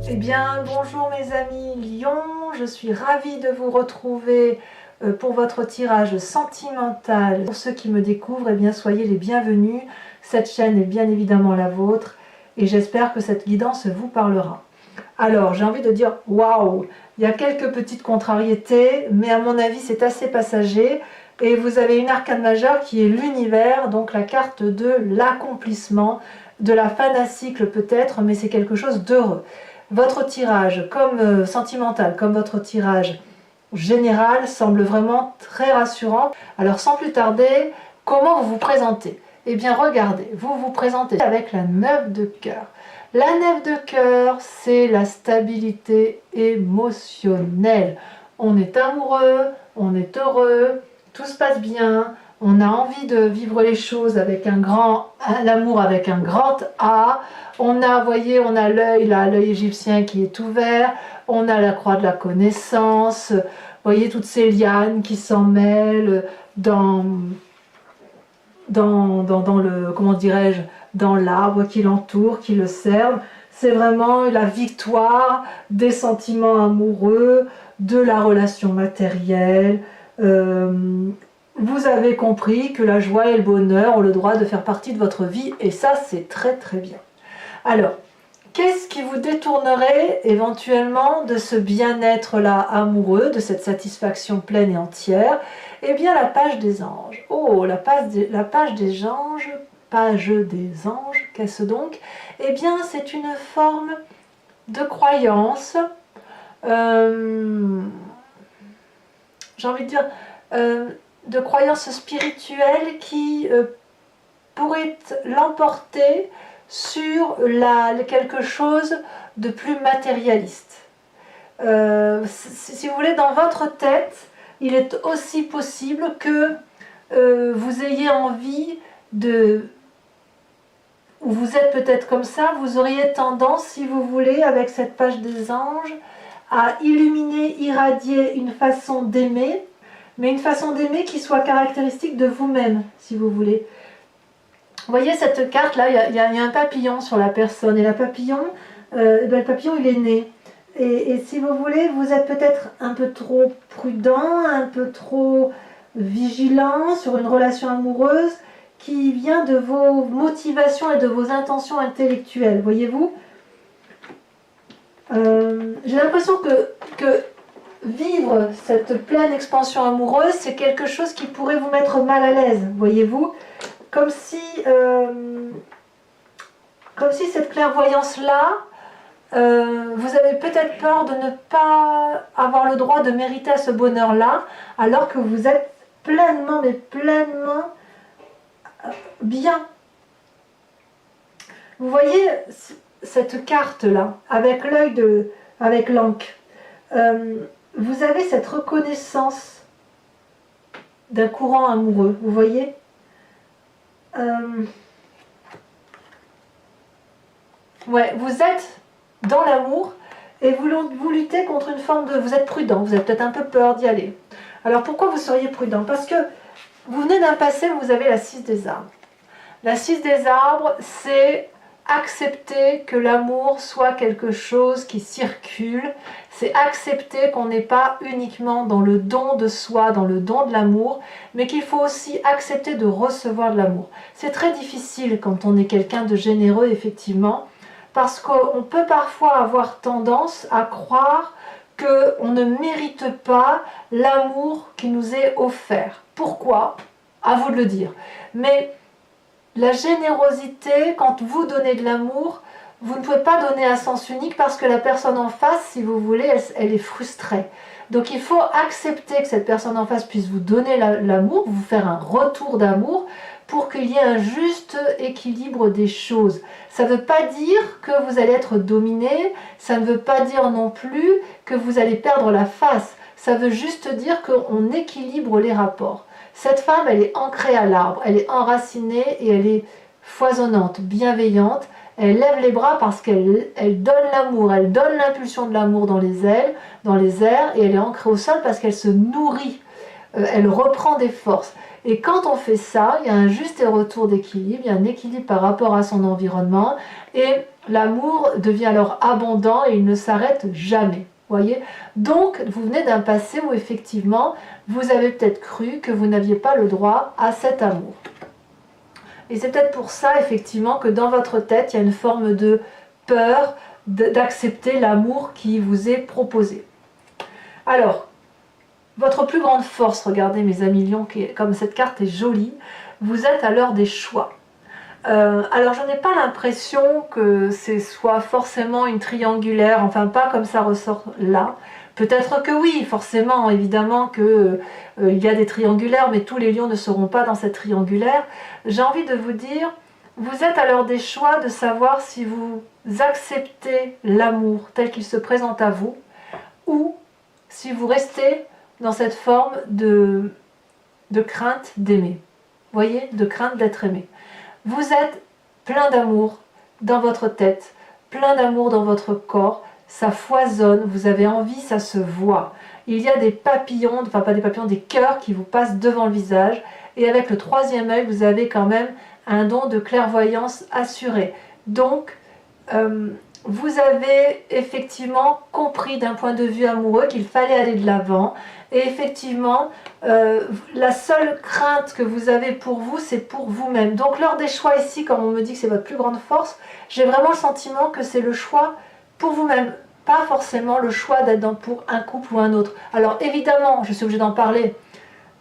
Eh bien, bonjour mes amis Lions, je suis ravie de vous retrouver pour votre tirage sentimental. Pour ceux qui me découvrent, eh bien, soyez les bienvenus. Cette chaîne est bien évidemment la vôtre et j'espère que cette guidance vous parlera. Alors, j'ai envie de dire waouh, il y a quelques petites contrariétés, mais à mon avis, c'est assez passager. Et vous avez une arcane majeure qui est l'univers, donc la carte de l'accomplissement, de la fin d'un cycle peut-être, mais c'est quelque chose d'heureux. Votre tirage, comme sentimental, comme votre tirage général, semble vraiment très rassurant. Alors sans plus tarder, comment vous vous présentez? Eh bien regardez, vous vous présentez avec la 9 de cœur. La 9 de cœur, c'est la stabilité émotionnelle. On est amoureux, on est heureux, tout se passe bien, on a envie de vivre les choses avec l'amour avec un grand A. On a, voyez, on a l'œil là, l'œil égyptien qui est ouvert, on a la croix de la connaissance, voyez toutes ces lianes qui s'en mêlent dans le, comment dirais-je, dans l'arbre qui l'entoure, qui le serve. C'est vraiment la victoire des sentiments amoureux, de la relation matérielle. Vous avez compris que la joie et le bonheur ont le droit de faire partie de votre vie et ça c'est très très bien. Alors, qu'est-ce qui vous détournerait éventuellement de ce bien-être là amoureux, de cette satisfaction pleine et entière? Eh bien la page des anges. Oh, la page des anges, qu'est-ce donc? Eh bien c'est une forme de croyance, j'ai envie de dire, de croyance spirituelle qui pourrait l'emporter sur quelque chose de plus matérialiste. Si vous voulez, dans votre tête, il est aussi possible que vous ayez envie de... ou vous êtes peut-être comme ça, vous auriez tendance, si vous voulez, avec cette page des anges, à illuminer, irradier une façon d'aimer, mais une façon d'aimer qui soit caractéristique de vous-même, si vous voulez. Vous voyez cette carte là, il y a un papillon sur la personne, et le papillon il est né. Et si vous voulez, vous êtes peut-être un peu trop prudent, un peu trop vigilant sur une relation amoureuse qui vient de vos motivations et de vos intentions intellectuelles, voyez-vous. J'ai l'impression que vivre cette pleine expansion amoureuse, c'est quelque chose qui pourrait vous mettre mal à l'aise, voyez-vous. Comme si cette clairvoyance-là, vous avez peut-être peur de ne pas avoir le droit de mériter ce bonheur-là, alors que vous êtes pleinement, mais pleinement bien. Vous voyez cette carte-là, avec l'œil avec l'encre. Vous avez cette reconnaissance d'un courant amoureux, vous voyez. Ouais, vous êtes dans l'amour et vous luttez contre une forme de... Vous êtes prudent, vous avez peut-être un peu peur d'y aller. Alors pourquoi vous seriez prudent? Parce que vous venez d'un passé où vous avez la 6 des arbres. La 6 des arbres, c'est accepter que l'amour soit quelque chose qui circule, c'est accepter qu'on n'est pas uniquement dans le don de soi, dans le don de l'amour, mais qu'il faut aussi accepter de recevoir de l'amour. C'est très difficile quand on est quelqu'un de généreux, effectivement, parce qu'on peut parfois avoir tendance à croire qu'on ne mérite pas l'amour qui nous est offert. Pourquoi? À vous de le dire. Mais la générosité, quand vous donnez de l'amour, vous ne pouvez pas donner à sens unique parce que la personne en face, si vous voulez, elle est frustrée. Donc il faut accepter que cette personne en face puisse vous donner l'amour, vous faire un retour d'amour pour qu'il y ait un juste équilibre des choses. Ça ne veut pas dire que vous allez être dominé, ça ne veut pas dire non plus que vous allez perdre la face. Ça veut juste dire qu'on équilibre les rapports. Cette femme, elle est ancrée à l'arbre, elle est enracinée et elle est foisonnante, bienveillante. Elle lève les bras parce qu'elle donne l'amour, elle donne l'impulsion de l'amour dans les ailes, dans les airs, et elle est ancrée au sol parce qu'elle se nourrit, elle reprend des forces. Et quand on fait ça, il y a un juste retour d'équilibre, il y a un équilibre par rapport à son environnement, et l'amour devient alors abondant et il ne s'arrête jamais. Voyez? Donc, vous venez d'un passé où effectivement, vous avez peut-être cru que vous n'aviez pas le droit à cet amour. Et c'est peut-être pour ça, effectivement, que dans votre tête, il y a une forme de peur d'accepter l'amour qui vous est proposé. Alors, votre plus grande force, regardez mes amis lions, comme cette carte est jolie, vous êtes à l'heure des choix. Alors je n'ai pas l'impression que ce soit forcément une triangulaire, enfin pas comme ça ressort là. Peut-être que oui, forcément, évidemment que il y a des triangulaires, mais tous les lions ne seront pas dans cette triangulaire. J'ai envie de vous dire, vous êtes à l'heure des choix de savoir si vous acceptez l'amour tel qu'il se présente à vous, ou si vous restez dans cette forme de crainte d'aimer. Voyez, de crainte d'être aimé. Vous êtes plein d'amour dans votre tête, plein d'amour dans votre corps, ça foisonne, vous avez envie, ça se voit. Il y a des papillons, enfin pas des papillons, des cœurs qui vous passent devant le visage, et avec le troisième œil, vous avez quand même un don de clairvoyance assuré. Donc, vous avez effectivement compris d'un point de vue amoureux qu'il fallait aller de l'avant. Et effectivement, la seule crainte que vous avez pour vous, c'est pour vous-même. Donc lors des choix ici, comme on me dit que c'est votre plus grande force, j'ai vraiment le sentiment que c'est le choix pour vous-même. Pas forcément le choix d'être pour un couple ou un autre. Alors évidemment, je suis obligée d'en parler,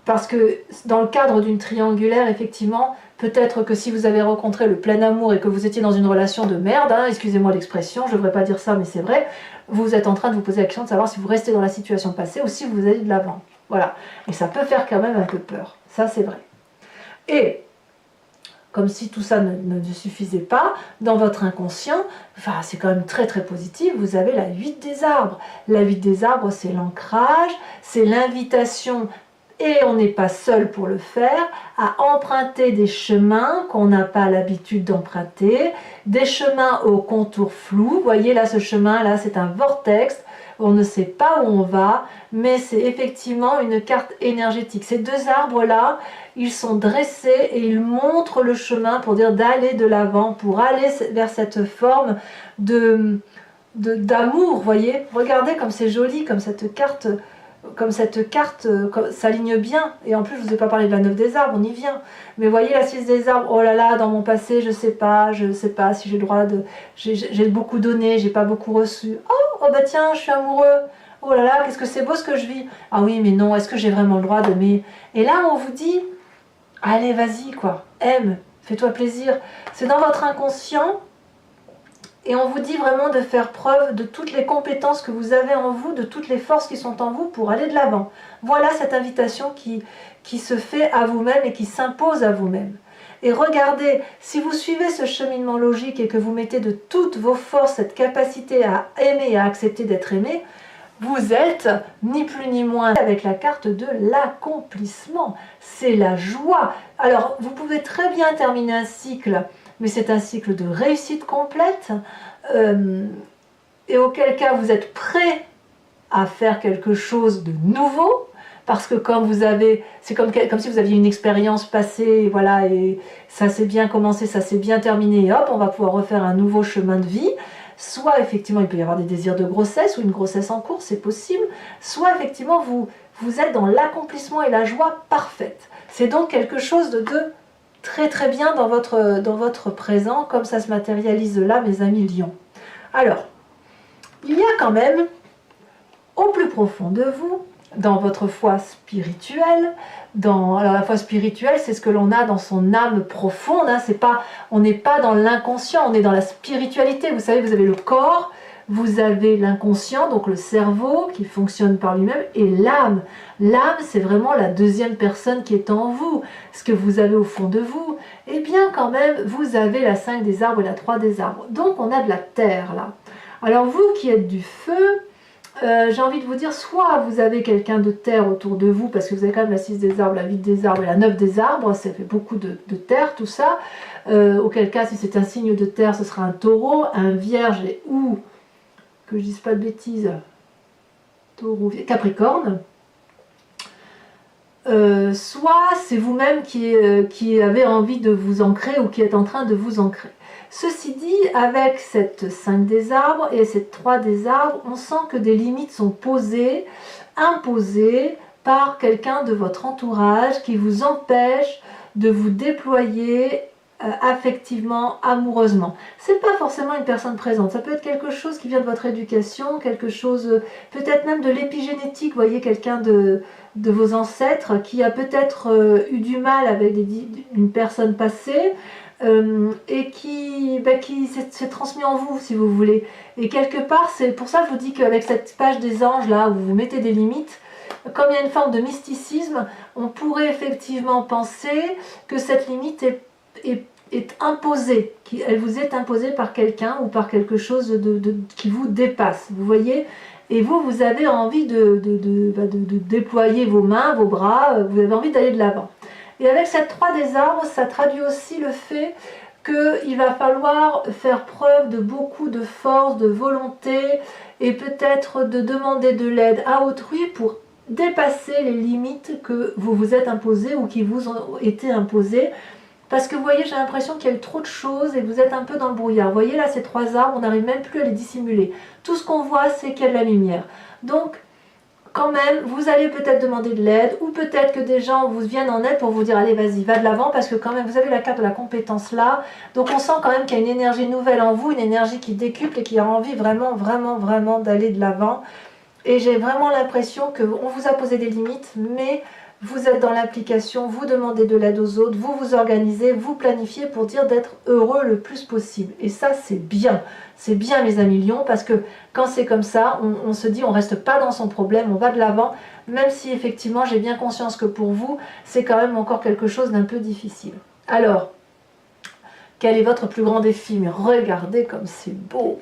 parce que dans le cadre d'une triangulaire, effectivement, peut-être que si vous avez rencontré le plein amour et que vous étiez dans une relation de merde, hein, excusez-moi l'expression, je ne devrais pas dire ça, mais c'est vrai, vous êtes en train de vous poser la question de savoir si vous restez dans la situation passée ou si vous allez de l'avant. Voilà. Et ça peut faire quand même un peu peur. Ça, c'est vrai. Et, comme si tout ça ne suffisait pas, dans votre inconscient, enfin, c'est quand même très très positif, vous avez la 8 des arbres. La 8 des arbres, c'est l'ancrage, c'est l'invitation. Et on n'est pas seul pour le faire, à emprunter des chemins qu'on n'a pas l'habitude d'emprunter, des chemins aux contours flous. Vous voyez là, ce chemin-là, c'est un vortex, on ne sait pas où on va, mais c'est effectivement une carte énergétique. Ces deux arbres-là, ils sont dressés et ils montrent le chemin pour dire d'aller de l'avant, pour aller vers cette forme d'amour, vous voyez. Regardez comme c'est joli, comme cette carte s'aligne bien. Et en plus, je ne vous ai pas parlé de la 9 des arbres, on y vient. Mais voyez la 6 des arbres, oh là là, dans mon passé, je ne sais pas si j'ai le droit de... J'ai beaucoup donné, j'ai pas beaucoup reçu. Oh bah tiens, je suis amoureux. Oh là là, qu'est-ce que c'est beau ce que je vis. Ah oui, mais non, est-ce que j'ai vraiment le droit d'aimer? Et là, on vous dit, allez, vas-y, quoi, aime, fais-toi plaisir. C'est dans votre inconscient. Et on vous dit vraiment de faire preuve de toutes les compétences que vous avez en vous, de toutes les forces qui sont en vous pour aller de l'avant. Voilà cette invitation qui se fait à vous-même et qui s'impose à vous-même. Et regardez, si vous suivez ce cheminement logique et que vous mettez de toutes vos forces cette capacité à aimer et à accepter d'être aimé, vous êtes ni plus ni moins avec la carte de l'accomplissement. C'est la joie. Alors, vous pouvez très bien terminer un cycle, mais c'est un cycle de réussite complète, et auquel cas vous êtes prêt à faire quelque chose de nouveau, parce que quand vous avez, c'est comme si vous aviez une expérience passée, voilà, et ça s'est bien commencé, ça s'est bien terminé, et hop, on va pouvoir refaire un nouveau chemin de vie. Soit effectivement il peut y avoir des désirs de grossesse ou une grossesse en cours, c'est possible, soit effectivement vous êtes dans l'accomplissement et la joie parfaite. C'est donc quelque chose de très très bien dans votre présent, comme ça se matérialise là, mes amis lions. Alors, il y a quand même, au plus profond de vous, dans votre foi spirituelle, alors la foi spirituelle, c'est ce que l'on a dans son âme profonde, hein, on n'est pas dans l'inconscient, on est dans la spiritualité. Vous savez, vous avez le corps, vous avez l'inconscient, donc le cerveau qui fonctionne par lui-même, et l'âme. L'âme, c'est vraiment la deuxième personne qui est en vous, ce que vous avez au fond de vous. Eh bien, quand même, vous avez la 5 des arbres et la 3 des arbres. Donc, on a de la terre, là. Alors, vous qui êtes du feu, j'ai envie de vous dire, soit vous avez quelqu'un de terre autour de vous, parce que vous avez quand même la 6 des arbres, la 8 des arbres et la 9 des arbres, ça fait beaucoup de terre, tout ça. Auquel cas, si c'est un signe de terre, ce sera un taureau, un vierge ou... que je dise pas de bêtises, taureau, capricorne. soit c'est vous-même qui avez envie de vous ancrer ou qui êtes en train de vous ancrer. Ceci dit, avec cette 5 des arbres et cette 3 des arbres, on sent que des limites sont posées, imposées par quelqu'un de votre entourage qui vous empêche de vous déployer affectivement, amoureusement. C'est pas forcément une personne présente, ça peut être quelque chose qui vient de votre éducation, quelque chose, peut-être même de l'épigénétique, vous voyez, quelqu'un de vos ancêtres qui a peut-être eu du mal avec une personne passée, et qui s'est transmis en vous, si vous voulez. Et quelque part, c'est pour ça que je vous dis qu'avec cette page des anges, là, où vous mettez des limites, comme il y a une forme de mysticisme, on pourrait effectivement penser que cette limite est imposée, qu'elle vous est imposée par quelqu'un ou par quelque chose qui vous dépasse, vous voyez. Et vous avez envie de déployer vos mains, vos bras, vous avez envie d'aller de l'avant. Et avec cette 3 des arbres, ça traduit aussi le fait qu'il va falloir faire preuve de beaucoup de force, de volonté, et peut-être de demander de l'aide à autrui pour dépasser les limites que vous vous êtes imposées ou qui vous ont été imposées. Parce que vous voyez, j'ai l'impression qu'il y a eu trop de choses et vous êtes un peu dans le brouillard. Vous voyez là, ces 3 arbres, on n'arrive même plus à les dissimuler. Tout ce qu'on voit, c'est qu'il y a de la lumière. Donc, quand même, vous allez peut-être demander de l'aide, ou peut-être que des gens vous viennent en aide pour vous dire allez, vas-y, va de l'avant, parce que quand même, vous avez la carte de la compétence là. Donc on sent quand même qu'il y a une énergie nouvelle en vous, une énergie qui décuple et qui a envie vraiment, vraiment, vraiment d'aller de l'avant. Et j'ai vraiment l'impression qu'on vous a posé des limites, mais vous êtes dans l'application, vous demandez de l'aide aux autres, vous vous organisez, vous planifiez pour dire d'être heureux le plus possible. Et ça, c'est bien. C'est bien, mes amis lions, parce que quand c'est comme ça, on se dit, on ne reste pas dans son problème, on va de l'avant, même si effectivement, j'ai bien conscience que pour vous, c'est quand même encore quelque chose d'un peu difficile. Alors, quel est votre plus grand défi? Mais regardez comme c'est beau.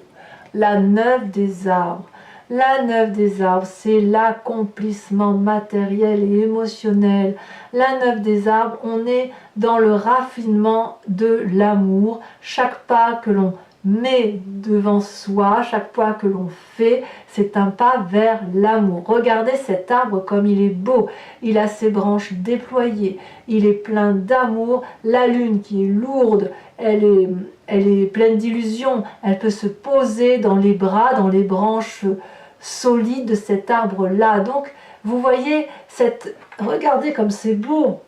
La 9 des arbres. La 9 des arbres, c'est l'accomplissement matériel et émotionnel. La 9 des arbres, on est dans le raffinement de l'amour. Chaque pas que l'on met devant soi, chaque pas que l'on fait, c'est un pas vers l'amour. Regardez cet arbre comme il est beau. Il a ses branches déployées. Il est plein d'amour. La lune qui est lourde, elle est pleine d'illusions. Elle peut se poser dans les bras, dans les branches solide de cet arbre-là. Donc, vous voyez, regardez comme c'est beau.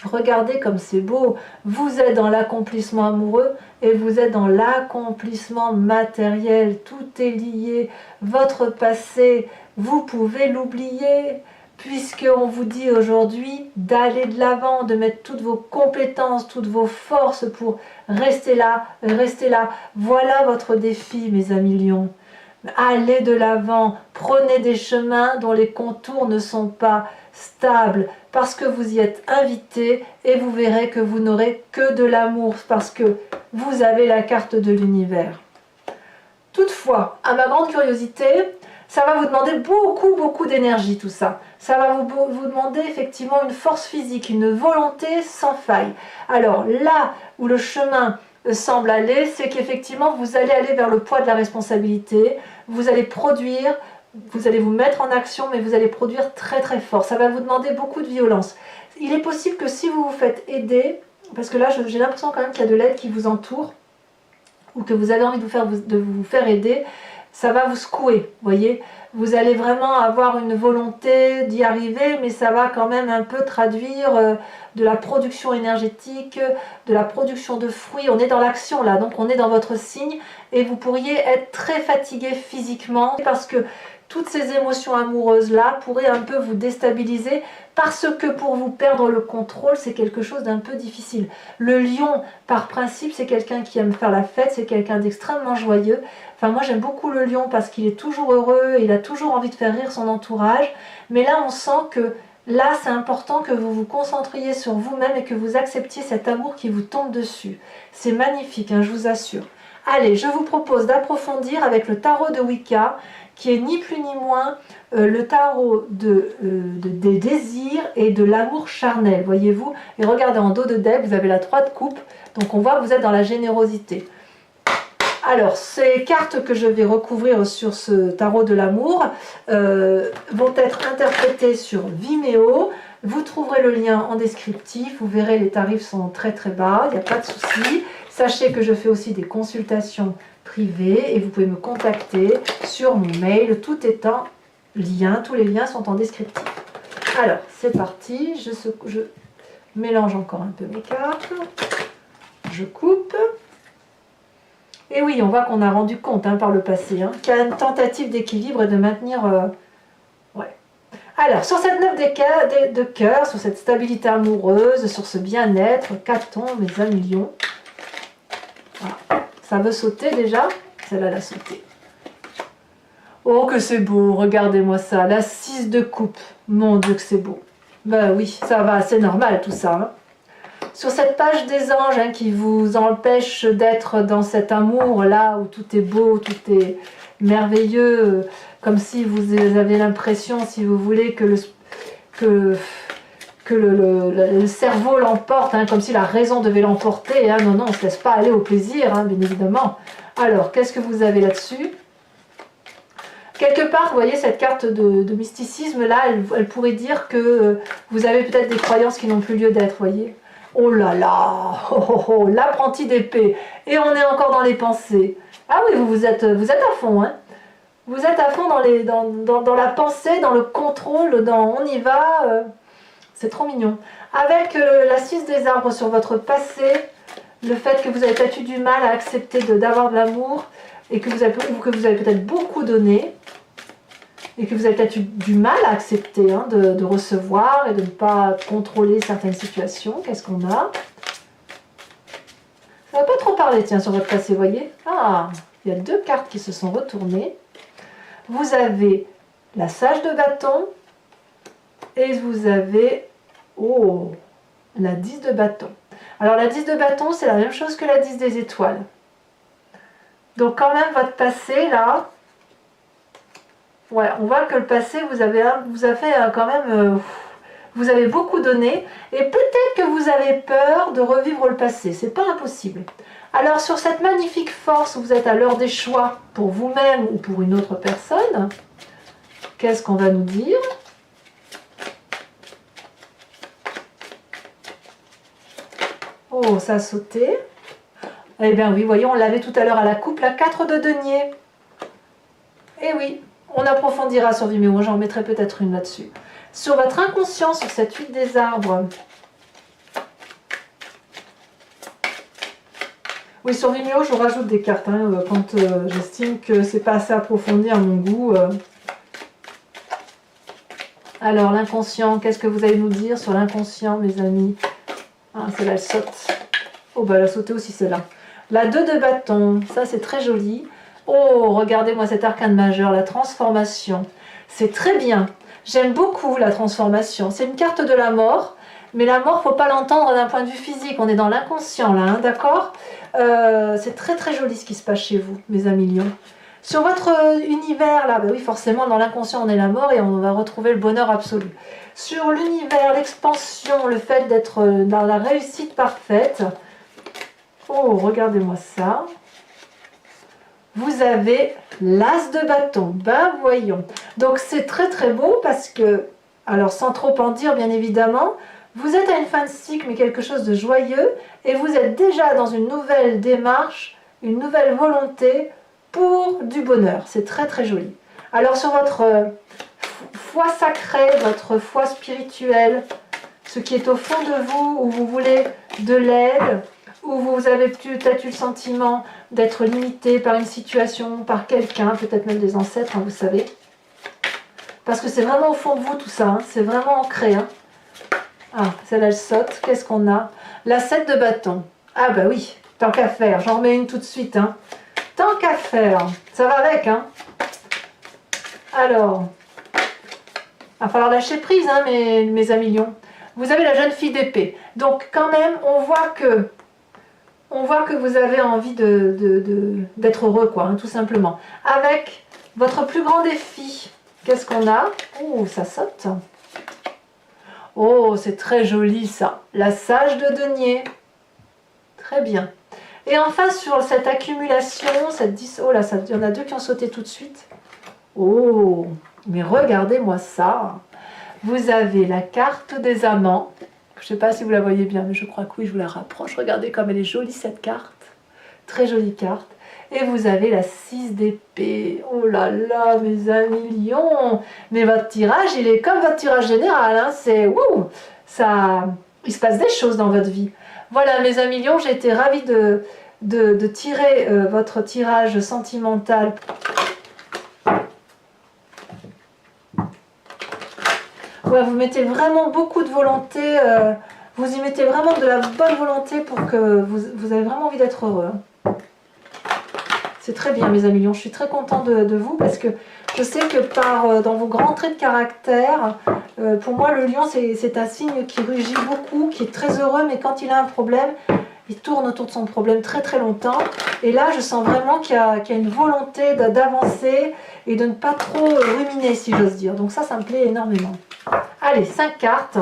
Regardez comme c'est beau. Vous êtes dans l'accomplissement amoureux et vous êtes dans l'accomplissement matériel. Tout est lié. Votre passé, vous pouvez l'oublier, puisqu'on vous dit aujourd'hui d'aller de l'avant, de mettre toutes vos compétences, toutes vos forces pour rester là, rester là. Voilà votre défi, mes amis lions. Allez de l'avant, prenez des chemins dont les contours ne sont pas stables, parce que vous y êtes invité et vous verrez que vous n'aurez que de l'amour, parce que vous avez la carte de l'univers. Toutefois, à ma grande curiosité, ça va vous demander beaucoup d'énergie tout ça. Ça va vous demander effectivement une force physique, une volonté sans faille. Alors là où le chemin semble aller, c'est qu'effectivement vous allez aller vers le poids de la responsabilité, vous allez produire, vous allez vous mettre en action, mais vous allez produire très fort. Ça va vous demander beaucoup de violence. Il est possible que si vous vous faites aider, parce que là j'ai l'impression quand même qu'il y a de l'aide qui vous entoure, ou que vous avez envie de vous faire aider, ça va vous secouer, voyez. Vous allez vraiment avoir une volonté d'y arriver, mais ça va quand même un peu traduire de la production énergétique, de la production de fruits. On est dans l'action là, donc on est dans votre signe et vous pourriez être très fatigué physiquement parce que toutes ces émotions amoureuses là pourraient un peu vous déstabiliser parce que pour vous perdre le contrôle, c'est quelque chose d'un peu difficile. Le lion, par principe, c'est quelqu'un qui aime faire la fête, c'est quelqu'un d'extrêmement joyeux. Enfin, moi j'aime beaucoup le lion parce qu'il est toujours heureux, il a toujours envie de faire rire son entourage. Mais là, on sent que là, c'est important que vous vous concentriez sur vous-même et que vous acceptiez cet amour qui vous tombe dessus. C'est magnifique, hein, je vous assure. Allez, je vous propose d'approfondir avec le tarot de Wicca, qui est ni plus ni moins le tarot des désirs et de l'amour charnel, voyez-vous. Et regardez en dos de deck, vous avez la 3 de coupe, donc on voit que vous êtes dans la générosité. Alors, ces cartes que je vais recouvrir sur ce tarot de l'amour vont être interprétées sur Vimeo. Vous trouverez le lien en descriptif, vous verrez les tarifs sont très très bas, il n'y a pas de souci. Sachez que je fais aussi des consultations privées et vous pouvez me contacter sur mon mail, tout est en lien, tous les liens sont en descriptif. Alors, c'est parti, je mélange encore un peu mes cartes, je coupe. Et oui, on voit qu'on a rendu compte par le passé, qu'il y a une tentative d'équilibre et de maintenir... ouais. Alors, sur cette 9 de cœur, sur cette stabilité amoureuse, sur ce bien-être, qu'a-t-on, mes amis lions? Voilà. Ça veut sauter déjà? Celle-là, elle a sauté. Oh, que c'est beau, regardez-moi ça, la 6 de coupe. Mon Dieu, que c'est beau. Ben oui, ça va, c'est normal tout ça. Sur cette page des anges qui vous empêche d'être dans cet amour-là où tout est beau, tout est merveilleux, comme si vous avez l'impression, si vous voulez, que le cerveau l'emporte, comme si la raison devait l'emporter. Non, non, on ne se laisse pas aller au plaisir, bien évidemment. Alors, qu'est-ce que vous avez là-dessus? Quelque part, vous voyez, cette carte de mysticisme, là, elle pourrait dire que vous avez peut-être des croyances qui n'ont plus lieu d'être, voyez. Oh là là, oh, l'apprenti d'épée. Et on est encore dans les pensées. Ah oui, vous êtes à fond, Vous êtes à fond dans la pensée, dans le contrôle, on y va. C'est trop mignon. Avec la 6 des arbres sur votre passé, le fait que vous avez peut-être eu du mal à accepter d'avoir de l'amour, et que vous avez peut-être beaucoup donné, et que vous avez peut-être eu du mal à accepter de recevoir et de ne pas contrôler certaines situations. Qu'est-ce qu'on a? Ça va pas trop parler, tiens, sur votre passé, vous voyez? Ah, il y a 2 cartes qui se sont retournées. Vous avez la sage de bâton et vous avez, oh, la 10 de bâton. Alors la 10 de bâton, c'est la même chose que la 10 des étoiles. Donc quand même, votre passé, là, ouais, on voit que le passé vous a fait quand même, vous avez beaucoup donné, et peut-être que vous avez peur de revivre le passé, c'est pas impossible. Alors sur cette magnifique force où vous êtes à l'heure des choix pour vous-même ou pour une autre personne, qu'est-ce qu'on va nous dire? Oh, ça a sauté. Eh bien oui, voyons, on l'avait tout à l'heure à la coupe, la 4 de denier. Eh oui, on approfondira sur Vimeo, j'en mettrai peut-être une là-dessus. Sur votre inconscient, sur cette 8 des arbres. Oui, sur Vimeo, je rajoute des cartes quand j'estime que c'est pas assez approfondi à mon goût. Alors, l'inconscient, qu'est-ce que vous allez nous dire sur l'inconscient, mes amis? Ah, celle-là, elle saute. Oh, bah, elle a sauté aussi, celle-là. La 2 de bâton, ça, c'est très joli. Oh, regardez-moi cet arcane majeur, la transformation. C'est très bien. J'aime beaucoup la transformation. C'est une carte de la mort, mais la mort, faut pas l'entendre d'un point de vue physique. On est dans l'inconscient, là, d'accord? C'est très très joli ce qui se passe chez vous, mes amis lions. Sur votre univers, là, bah oui, forcément, dans l'inconscient, on est la mort et on va retrouver le bonheur absolu. Sur l'univers, l'expansion, le fait d'être dans la réussite parfaite. Oh, regardez-moi ça. Vous avez l'as de bâton. Ben voyons. Donc c'est très très beau parce que, alors sans trop en dire bien évidemment, vous êtes à une fin de cycle mais quelque chose de joyeux et vous êtes déjà dans une nouvelle démarche, une nouvelle volonté pour du bonheur. C'est très très joli. Alors sur votre foi sacrée, votre foi spirituelle, ce qui est au fond de vous, où vous voulez de l'aide, où vous avez peut-être eu le sentiment d'être limité par une situation, par quelqu'un, peut-être même des ancêtres, vous savez. Parce que c'est vraiment au fond de vous tout ça, c'est vraiment ancré. Ah, celle-là elle saute, qu'est-ce qu'on a? La 7 de bâton. Ah bah oui, tant qu'à faire, j'en remets une tout de suite. Tant qu'à faire, ça va avec. Alors, il va falloir lâcher prise, mes amis lions. Vous avez la jeune fille d'épée. Donc quand même, on voit que vous avez envie d'être heureux, quoi, tout simplement. Avec votre plus grand défi, qu'est-ce qu'on a? Oh, ça saute. Oh, c'est très joli, ça. La sage de denier. Très bien. Et enfin, sur cette accumulation, cette 10... Oh là, il y en a 2 qui ont sauté tout de suite. Oh, mais regardez-moi ça. Vous avez la carte des amants. Je ne sais pas si vous la voyez bien, mais je crois que oui, je vous la rapproche. Regardez comme elle est jolie cette carte. Très jolie carte. Et vous avez la 6 d'épée. Oh là là, mes amis lions. Mais votre tirage, il est comme votre tirage général. Hein. C'est wouh, ça, il se passe des choses dans votre vie. Voilà, mes amis lions, j'ai été ravie de tirer votre tirage sentimental. Ouais, vous mettez vraiment beaucoup de volonté. Vous y mettez vraiment de la bonne volonté pour que vous avez vraiment envie d'être heureux. C'est très bien, mes amis lions. Je suis très contente de vous parce que je sais que dans vos grands traits de caractère, pour moi, le lion, c'est un signe qui rugit beaucoup, qui est très heureux, mais quand il a un problème, il tourne autour de son problème très très longtemps. Et là, je sens vraiment qu'il y a une volonté d'avancer et de ne pas trop ruminer, si j'ose dire. Donc ça me plaît énormément. Allez, 5 cartes.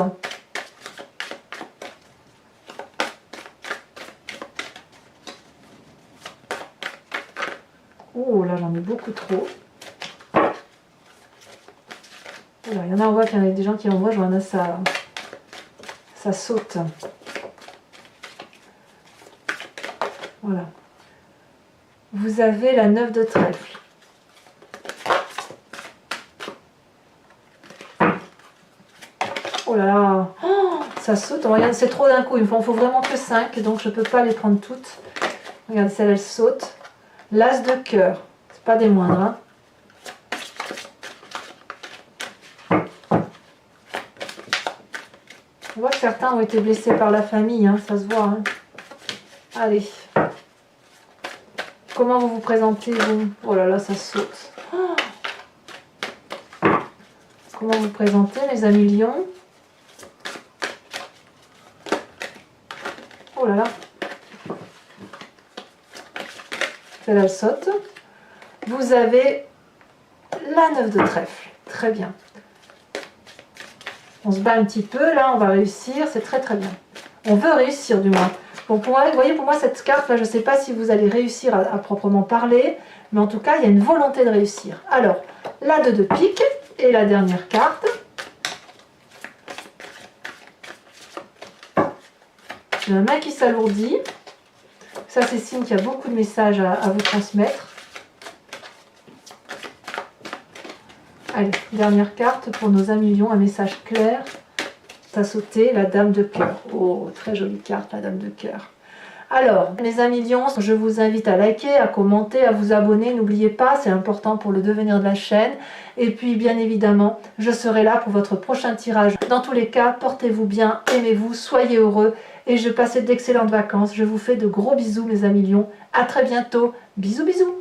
Oh là, j'en ai beaucoup trop. Voilà, il y en a, on voit qu'il y en a des gens qui envoient, je vois, ça saute. Voilà. Vous avez la 9 de trèfle. Oh là là, oh, ça saute. Regarde, c'est trop d'un coup. Il me faut vraiment que 5, donc je ne peux pas les prendre toutes. Regardez, celle-là, elle saute. L'as de cœur. C'est pas des moindres. Hein. On voit que certains ont été blessés par la famille, hein, ça se voit. Hein. Allez. Comment vous vous présentez, vous? Oh là là, ça saute. Oh. Comment vous présentez, les amis lions? Oh là là. Celle-là, elle saute. Vous avez la 9 de trèfle. Très bien. On se bat un petit peu, là, on va réussir. C'est très très bien. On veut réussir, du moins. Bon, vous voyez, pour moi, cette carte-là, je ne sais pas si vous allez réussir à proprement parler, mais en tout cas, il y a une volonté de réussir. Alors, la 2 de pique et la dernière carte. J'ai la main qui s'alourdit. Ça, c'est signe qu'il y a beaucoup de messages à vous transmettre. Allez, dernière carte pour nos amis lions, un message clair. Ça a sauté, la dame de cœur. Oh, très jolie carte, la dame de cœur. Alors, mes amis lions, je vous invite à liker, à commenter, à vous abonner. N'oubliez pas, c'est important pour le devenir de la chaîne. Et puis, bien évidemment, je serai là pour votre prochain tirage. Dans tous les cas, portez-vous bien, aimez-vous, soyez heureux. Et je passe d'excellentes vacances. Je vous fais de gros bisous, mes amis lions. À très bientôt. Bisous, bisous.